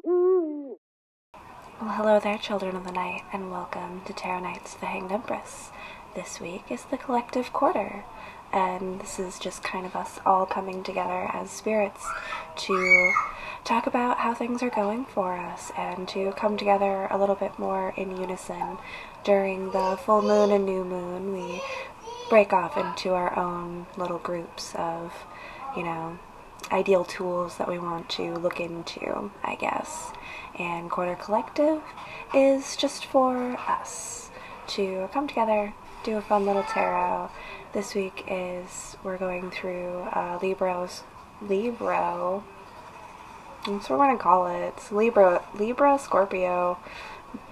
Well, hello there, children of the night, and welcome to Tarot Nights the Hanged Empress. This week is the collective quarter, and this is just kind of us all coming together as spirits to talk about how things are going for us and to come together a little bit more in unison. During the full moon and new moon, we break off into our own little groups of, ideal tools that we want to look into, I guess. And Quarter Collective is just for us to come together, do a fun little tarot. This week we're going through Libra, that's what we're going to call it. It's Libra, Scorpio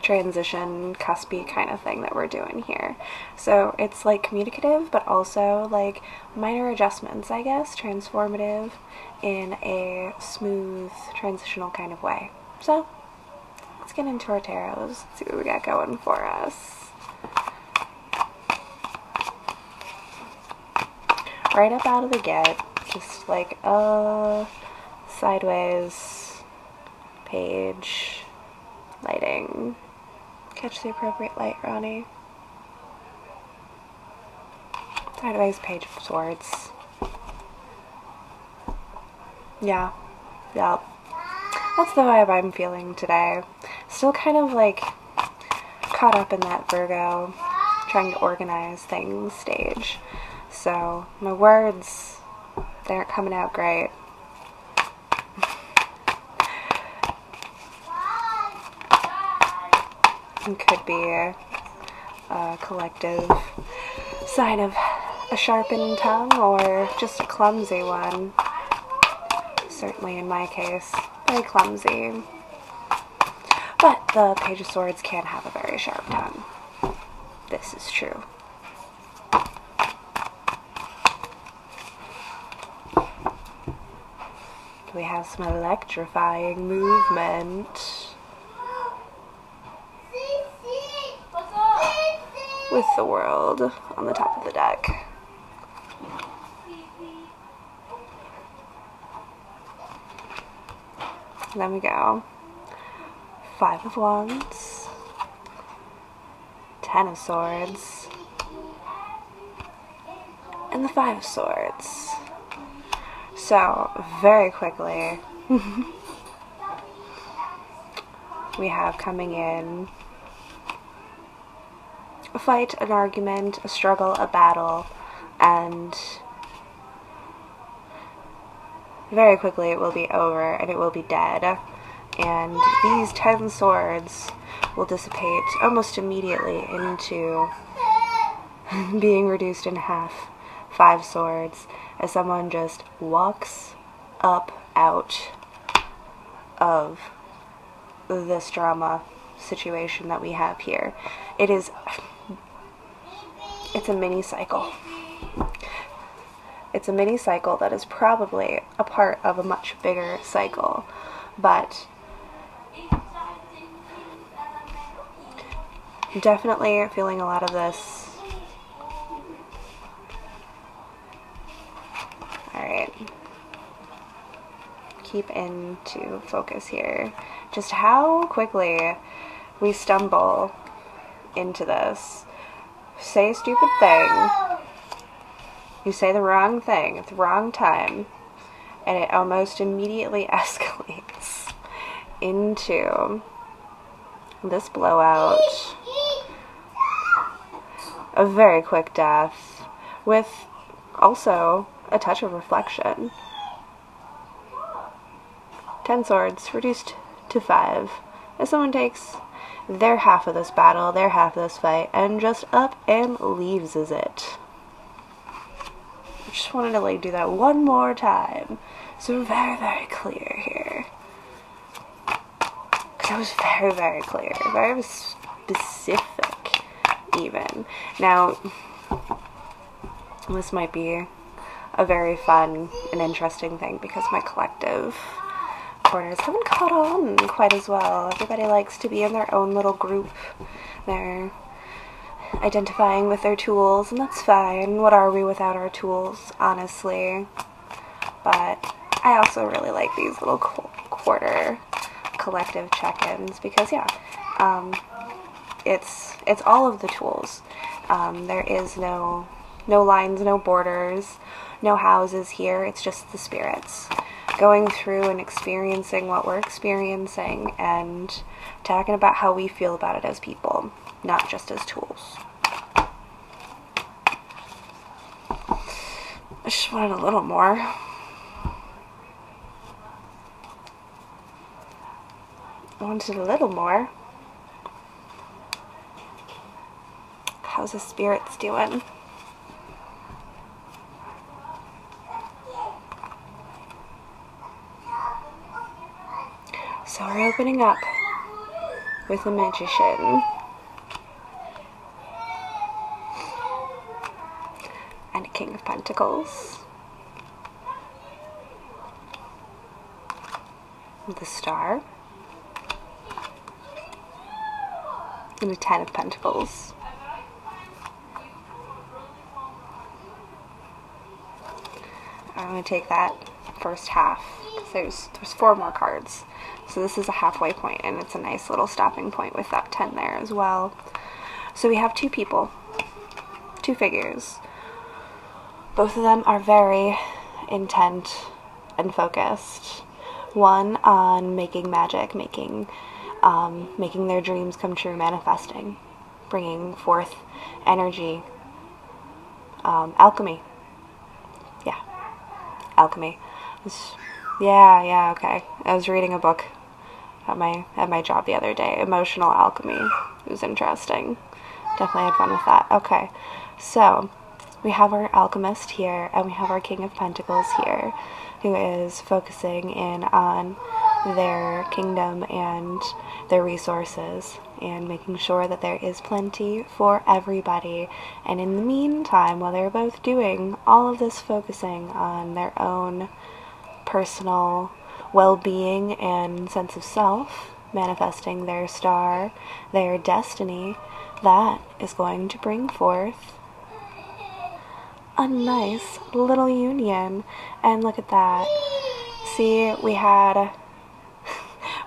transition, cuspy kind of thing that we're doing here. So it's like communicative, but also like minor adjustments, I guess, transformative in a smooth, transitional kind of way. So let's get into our tarots, see what we got going for us. Right up out of the get, just like a sideways page lighting. Catch the appropriate light, Ronnie. Sideways page of swords. Yeah. That's the vibe I'm feeling today. Still kind of like caught up in that Virgo, trying to organize things stage. So my words, they aren't coming out great. It could be a collective sign of a sharpened tongue or just a clumsy one. Certainly in my case, very clumsy. But the Page of Swords can have a very sharp tongue. This is true. We have some electrifying movement with the World on the top of the deck. Then we go 5 of Wands, 10 of Swords, and the 5 of Swords. So, very quickly, we have coming in a fight, an argument, a struggle, a battle, and very quickly it will be over and it will be dead. And these 10 swords will dissipate almost immediately into being reduced in half. 5 swords, as someone just walks up out of this drama situation that we have here. It's a mini cycle. It's a mini cycle that is probably a part of a much bigger cycle, but definitely feeling a lot of this. Alright. Keep into focus here. Just how quickly we stumble into this. Say a stupid thing. You say the wrong thing at the wrong time, and it almost immediately escalates into this blowout. A very quick death, with also a touch of reflection. 10 swords reduced to 5, as someone takes their half of this battle, their half of this fight, and just up and leaves it. I just wanted to do that one more time, so very, very clear here. Because it was very, very clear, very specific even. Now, this might be a very fun and interesting thing because my collective quarters haven't caught on quite as well. Everybody likes to be in their own little group. They're identifying with their tools, and that's fine. What are we without our tools, honestly? But I also really like these little quarter collective check-ins, because it's all of the tools. There is no lines, no borders, no houses here. It's just the spirits going through and experiencing what we're experiencing and talking about how we feel about it as people, not just as tools. I just wanted a little more. I wanted a little more. How's the spirits doing? So we're opening up with the Magician and a King of Pentacles, the Star, and a Ten of Pentacles. I'm going to take that first half. There's 4 more cards. So this is a halfway point, and it's a nice little stopping point with that 10 there as well. So we have 2 people, 2 figures. Both of them are very intent and focused. One on making magic, making their dreams come true, manifesting, bringing forth energy, alchemy. Yeah, alchemy. Yeah, okay. I was reading a book at my job the other day, Emotional Alchemy. It was interesting. Definitely had fun with that. Okay, so we have our alchemist here, and we have our King of Pentacles here, who is focusing in on their kingdom and their resources, and making sure that there is plenty for everybody. And in the meantime, while they're both doing all of this focusing on their own personal well-being and sense of self, manifesting their star, their destiny, that is going to bring forth a nice little union. And look at that. See, we had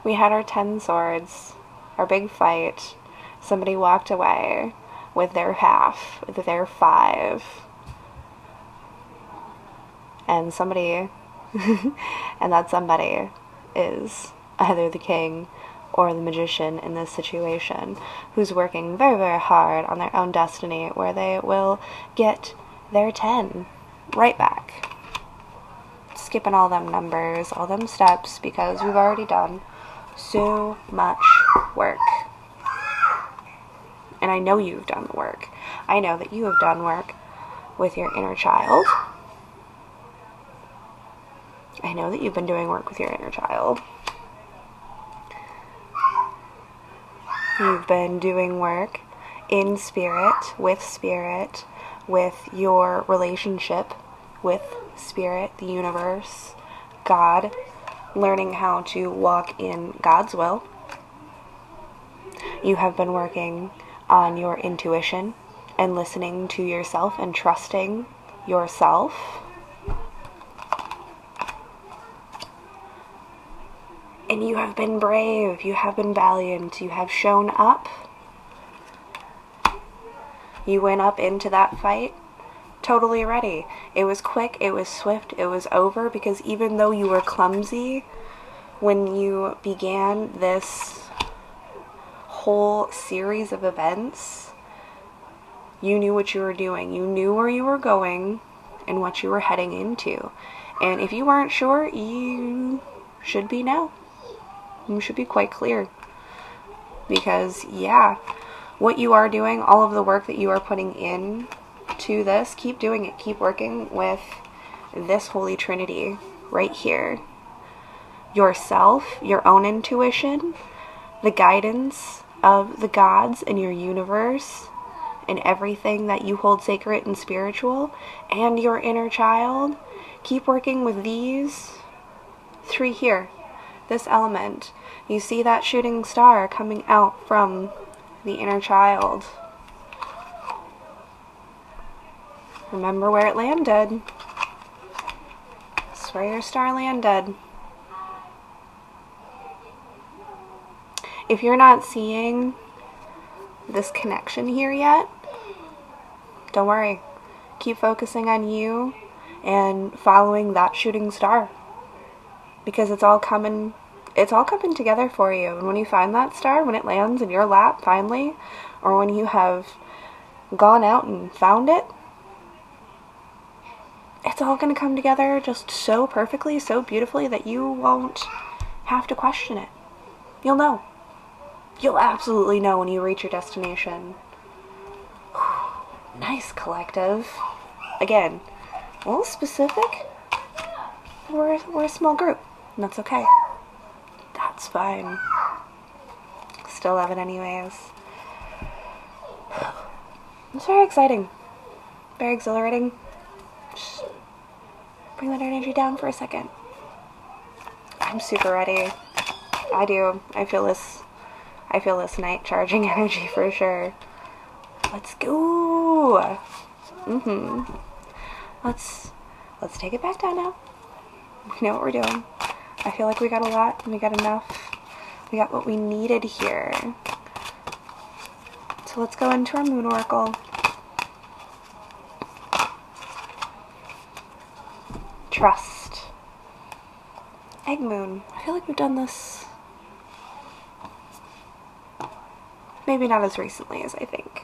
our 10 swords, our big fight. Somebody walked away with their half, with their 5. And somebody and that somebody is either the king or the magician in this situation, who's working very, very hard on their own destiny, where they will get their 10 right back. Skipping all them numbers, all them steps, because we've already done so much work. And I know you've done the work. I know that you have done work with your inner child. I know that you've been doing work with your inner child. You've been doing work in spirit, with your relationship with spirit, the universe, God, learning how to walk in God's will. You have been working on your intuition and listening to yourself and trusting yourself. And you have been brave, you have been valiant, you have shown up. You went up into that fight totally ready. It was quick, it was swift, it was over, because even though you were clumsy when you began this whole series of events, you knew what you were doing. You knew where you were going and what you were heading into. And if you weren't sure, you should be now. You should be quite clear, because what you are doing, all of the work that you are putting in to this, keep doing it. Keep working with this Holy Trinity right here. Yourself, your own intuition, the guidance of the gods in your universe, and everything that you hold sacred and spiritual, and your inner child. Keep working with these 3 here. This element. You see that shooting star coming out from the inner child. Remember where it landed. That's where your star landed. if you're not seeing this connection here yet, don't worry. Keep focusing on you and following that shooting star, because it's all coming together for you. And when you find that star, when it lands in your lap finally, or when you have gone out and found it, it's all going to come together just so perfectly, so beautifully, that you won't have to question it. You'll know. You'll absolutely know when you reach your destination. Nice, collective. Again, a little specific. We're a small group, and that's okay. That's fine. Still love it anyways. It's very exciting. Very exhilarating. Just bring that energy down for a second. I'm super ready. I do. I feel this night charging energy for sure. Let's go. Let's take it back down now. We know what we're doing. I feel like we got a lot, we got enough. We got what we needed here. So let's go into our moon oracle. Trust. Egg moon. I feel like we've done this maybe not as recently as I think.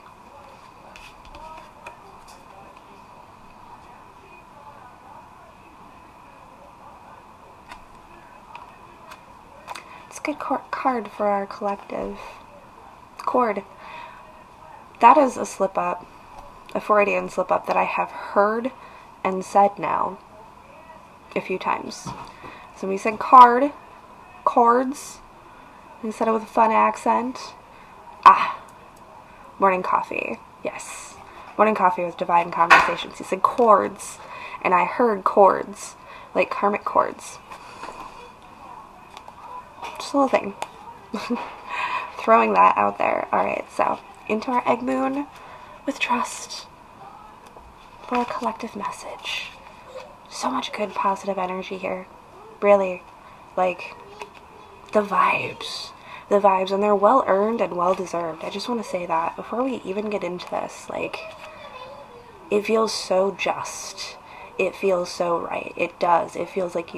It's a good card for our collective. Cord. That is a slip up, a Freudian slip up that I have heard and said now a few times. So we said card, chords, we said it with a fun accent. Morning coffee. Yes. Morning coffee with Divine Conversations. He said chords, and I heard chords, like karmic chords. Just a little thing. Throwing that out there. Alright, so into our egg moon with trust for a collective message. So much good positive energy here. Really. Like, the vibes. The vibes, and they're well earned and well deserved. I just want to say that before we even get into this. Like, it feels so just. It feels so right. It does. It feels like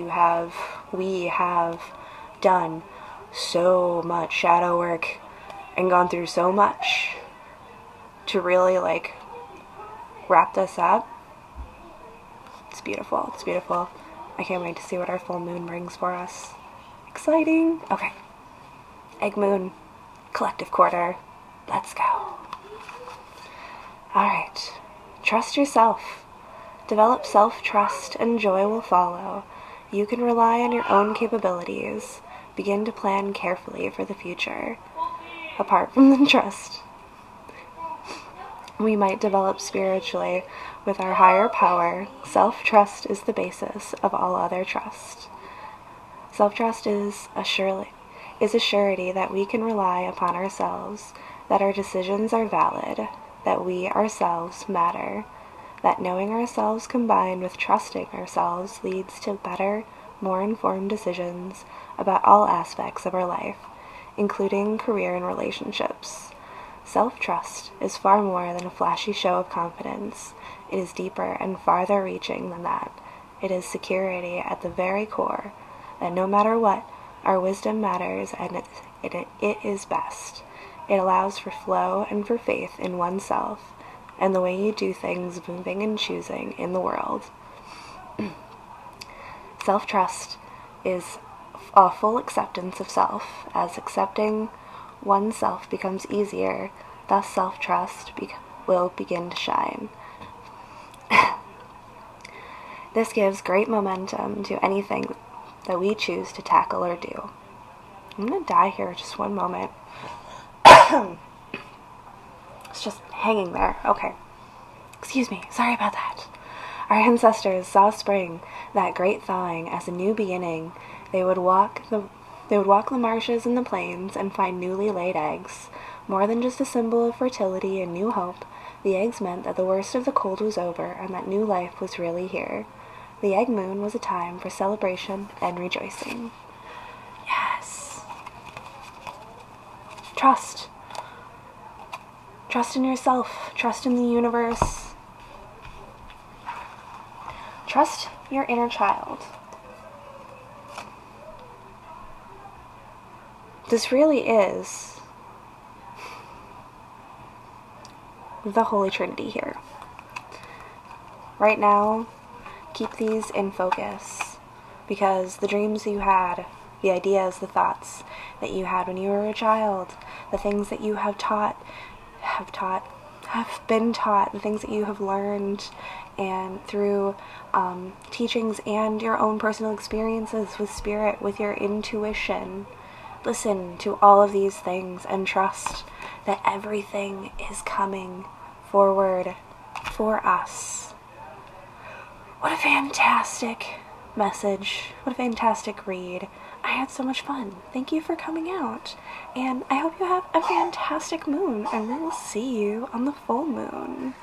we have done so much shadow work and gone through so much to really, like, wrap this up. It's beautiful. It's beautiful. I can't wait to see what our full moon brings for us. Exciting. Okay. Egg moon, collective quarter. Let's go. Alright. Trust yourself. Develop self-trust and joy will follow. You can rely on your own capabilities. Begin to plan carefully for the future. Apart from the trust we might develop spiritually with our higher power, self-trust is the basis of all other trust. Self-trust is a surety that we can rely upon ourselves, that our decisions are valid, that we ourselves matter, that knowing ourselves combined with trusting ourselves leads to better, more informed decisions about all aspects of our life, including career and relationships. Self-trust is far more than a flashy show of confidence. It is deeper and farther reaching than that. It is security at the very core, that no matter what, our wisdom matters and it is best. It allows for flow and for faith in oneself and the way you do things, moving and choosing in the world. Self-trust is a full acceptance of self. As accepting oneself becomes easier, thus self-trust will begin to shine. This gives great momentum to anything that we choose to tackle or do. I'm gonna die here just one moment. It's just hanging there. Okay. Excuse me. Sorry about that. Our ancestors saw spring, that great thawing, as a new beginning. They would walk the marshes and the plains and find newly laid eggs. More than just a symbol of fertility and new hope, the eggs meant that the worst of the cold was over and that new life was really here. The egg moon was a time for celebration and rejoicing. Yes. Trust. Trust in yourself. Trust in the universe. Trust your inner child. This really is the Holy Trinity here. Right now, keep these in focus, because the dreams you had, the ideas, the thoughts that you had when you were a child, the things that you have been taught, the things that you have learned, and through teachings and your own personal experiences with spirit, with your intuition. Listen to all of these things and trust that everything is coming forward for us. What a fantastic message. What a fantastic read. I had so much fun. Thank you for coming out. And I hope you have a fantastic moon, and we will see you on the full moon.